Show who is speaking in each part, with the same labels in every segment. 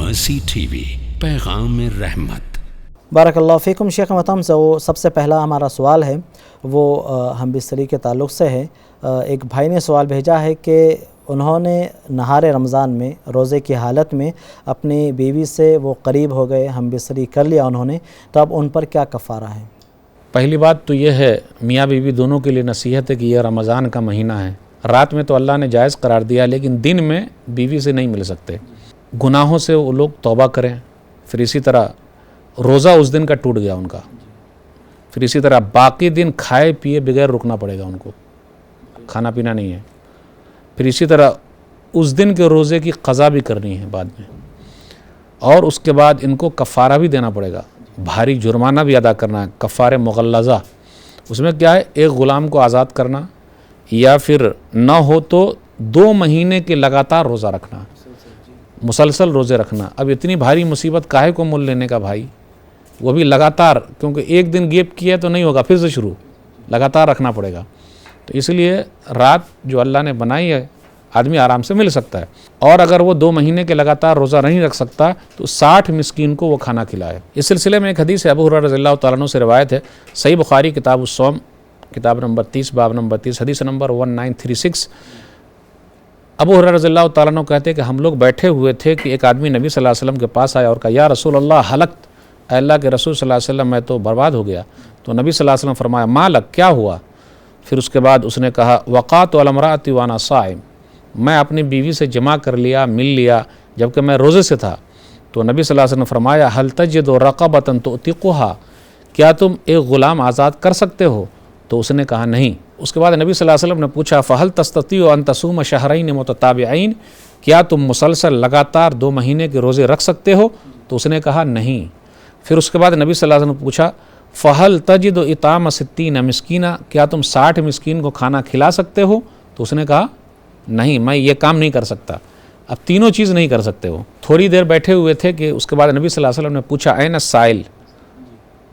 Speaker 1: مرسی T V, پیغام رحمت۔
Speaker 2: بارک اللہ فیکم شیخ محترم سے وہ سب سے پہلا ہمارا سوال ہے وہ ہم بستری کے تعلق سے ہے۔ ایک بھائی نے سوال بھیجا ہے کہ انہوں نے نہار رمضان میں روزے کی حالت میں اپنی بیوی سے وہ قریب ہو گئے، ہم بستری کر لیا انہوں نے، تو اب ان پر کیا کفارہ ہے؟
Speaker 3: پہلی بات تو یہ ہے میاں بیوی دونوں کے لیے نصیحت ہے کہ یہ رمضان کا مہینہ ہے۔ رات میں تو اللہ نے جائز قرار دیا، لیکن دن میں بیوی سے نہیں مل سکتے۔ گناہوں سے وہ لوگ توبہ کریں۔ پھر اسی طرح روزہ اس دن کا ٹوٹ گیا ان کا، پھر اسی طرح باقی دن کھائے پیے بغیر رکنا پڑے گا ان کو، کھانا پینا نہیں ہے۔ پھر اسی طرح اس دن کے روزے کی قضا بھی کرنی ہے بعد میں، اور اس کے بعد ان کو کفارہ بھی دینا پڑے گا، بھاری جرمانہ بھی ادا کرنا ہے، کفارہ مغلظہ۔ اس میں کیا ہے، ایک غلام کو آزاد کرنا، یا پھر نہ ہو تو 2 مہینے کے لگاتار روزہ رکھنا، مسلسل روزے رکھنا۔ اب اتنی بھاری مصیبت کاہے کو مول لینے کا بھائی، وہ بھی لگاتار، کیونکہ ایک دن گیپ کیا تو نہیں ہوگا، پھر سے شروع، لگاتار رکھنا پڑے گا۔ تو اس لیے رات جو اللہ نے بنائی ہے آدمی آرام سے مل سکتا ہے، اور اگر وہ 2 مہینے کے لگاتار روزہ نہیں رکھ سکتا تو 60 مسکین کو وہ کھانا کھلائے۔ اس سلسلے میں ایک حدیث ہے، ابو ہریرہ رضی اللہ تعالیٰ عنہ سے روایت ہے، صحیح بخاری کتاب الصوم، کتاب نمبر 30 باب نمبر 30 حدیث نمبر 1936۔ ابو ہریرہ رضی اللہ تعالیٰ عنہ کہتے ہیں کہ ہم لوگ بیٹھے ہوئے تھے کہ ایک آدمی نبی صلی اللہ علیہ وسلم کے پاس آیا اور کہا، یا رسول اللہ ہلکت، اے اللہ کے رسول صلی اللہ علیہ وسلم میں تو برباد ہو گیا۔ تو نبی صلی اللہ علیہ وسلم فرمایا، ما لک، کیا ہوا؟ پھر اس کے بعد اس نے کہا، وقعت علی امرأتی وانا صائم، میں اپنی بیوی سے جمع کر لیا، مل لیا جبکہ میں روزے سے تھا۔ تو نبی صلی اللہ علیہ وسلم نے فرمایا، هل تجد رقبة تعتقها، کیا تم ایک غلام آزاد کر سکتے ہو؟ تو اس نے کہا نہیں۔ اس کے بعد نبی صلی اللہ علیہ وسلم نے پوچھا، فهل تستطيع ان تصوم شهرين متتابعين، کیا تم مسلسل لگاتار 2 مہینے کے روزے رکھ سکتے ہو؟ تو اس نے کہا نہیں۔ پھر اس کے بعد نبی صلی اللہ علیہ وسلم نے پوچھا، فهل تجد اطعام 60 مسکینا، کیا تم 60 مسکین کو کھانا کھلا سکتے ہو؟ تو اس نے کہا نہیں، میں یہ کام نہیں کر سکتا۔ اب تینوں چیز نہیں کر سکتے ہو۔ تھوڑی دیر بیٹھے ہوئے تھے کہ اس کے بعد نبی صلی اللہ علیہ وسلم نے پوچھا، این السائل،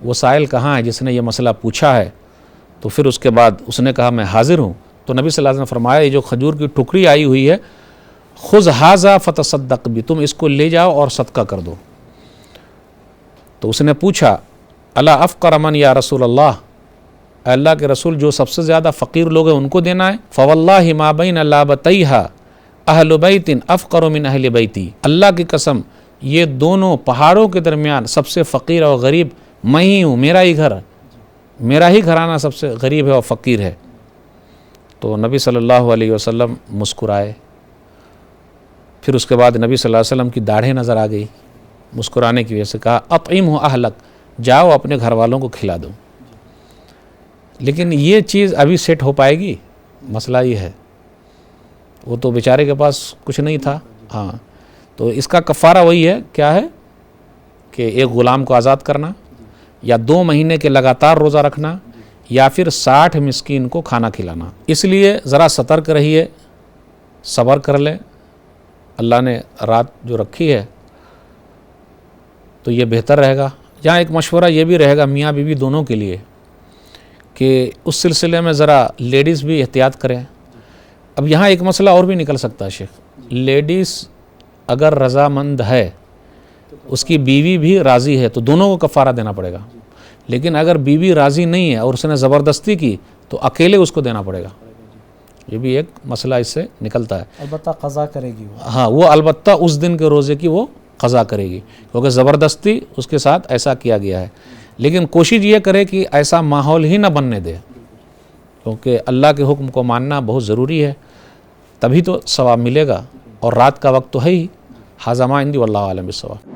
Speaker 3: وہ سائل کہاں ہے جس نے یہ مسئلہ پوچھا ہے؟ تو پھر اس کے بعد اس نے کہا، میں حاضر ہوں۔ تو نبی صلی اللہ علیہ وسلم نے فرمایا، یہ جو کھجور کی ٹکڑی آئی ہوئی ہے، خذ ھذا فتصدق بھی، تم اس کو لے جاؤ اور صدقہ کر دو۔ تو اس نے پوچھا، الا افقر من یا رسول اللہ، اے اللہ کے رسول جو سب سے زیادہ فقیر لوگ ہیں ان کو دینا ہے؟ فواللہ ما بین لابتیہا اہل بیت افقر من اہل بیتی، اللہ کی قسم یہ دونوں پہاڑوں کے درمیان سب سے فقیر اور غریب میں ہی ہوں، میرا ہی گھرانہ سب سے غریب ہے اور فقیر ہے۔ تو نبی صلی اللہ علیہ وسلم مسکرائے۔ پھر اس کے بعد نبی صلی اللہ علیہ وسلم کی داڑھیں نظر آ گئی، مسکرانے کی وجہ سے کہا، اطعمہ اہلک، جاؤ اپنے گھر والوں کو کھلا دو۔ لیکن یہ چیز ابھی سیٹ ہو پائے گی؟ مسئلہ یہ ہے، وہ تو بیچارے کے پاس کچھ نہیں تھا۔ ہاں، تو اس کا کفارہ وہی ہے، کیا ہے کہ ایک غلام کو آزاد کرنا، یا 2 مہینے کے لگاتار روزہ رکھنا، یا پھر 60 مسکین کو کھانا کھلانا۔ اس لیے ذرا سترک رہیے، صبر کر لیں، اللہ نے رات جو رکھی ہے تو یہ بہتر رہے گا۔ یہاں ایک مشورہ یہ بھی رہے گا میاں بیوی دونوں کے لیے کہ اس سلسلے میں ذرا لیڈیز بھی احتیاط کریں۔ اب یہاں ایک مسئلہ اور بھی نکل سکتا ہے شیخ، لیڈیز اگر رضامند ہے، اس کی بیوی بھی راضی ہے، تو دونوں کو کفارہ دینا پڑے گا۔ لیکن اگر بیوی راضی نہیں ہے اور اس نے زبردستی کی تو اکیلے اس کو دینا پڑے گا۔ یہ بھی ایک مسئلہ اس سے نکلتا ہے۔
Speaker 2: البتہ قضا کرے گی وہ،
Speaker 3: ہاں، وہ البتہ اس دن کے روزے کی وہ قضا کرے گی، کیونکہ زبردستی اس کے ساتھ ایسا کیا گیا ہے۔ لیکن کوشش یہ کرے کہ ایسا ماحول ہی نہ بننے دے، کیونکہ اللہ کے حکم کو ماننا بہت ضروری ہے، تبھی تو ثواب ملے گا، اور رات کا وقت تو ہے ہی۔ ھذا ما عندی واللہ اعلم بالصواب۔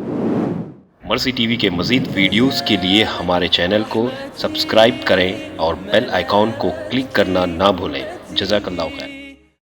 Speaker 4: مرسی ٹی وی کے مزید ویڈیوز کے لیے ہمارے چینل کو سبسکرائب کریں اور بیل آئیکن کو کلک کرنا نہ بھولیں۔ جزاک اللہ خیر۔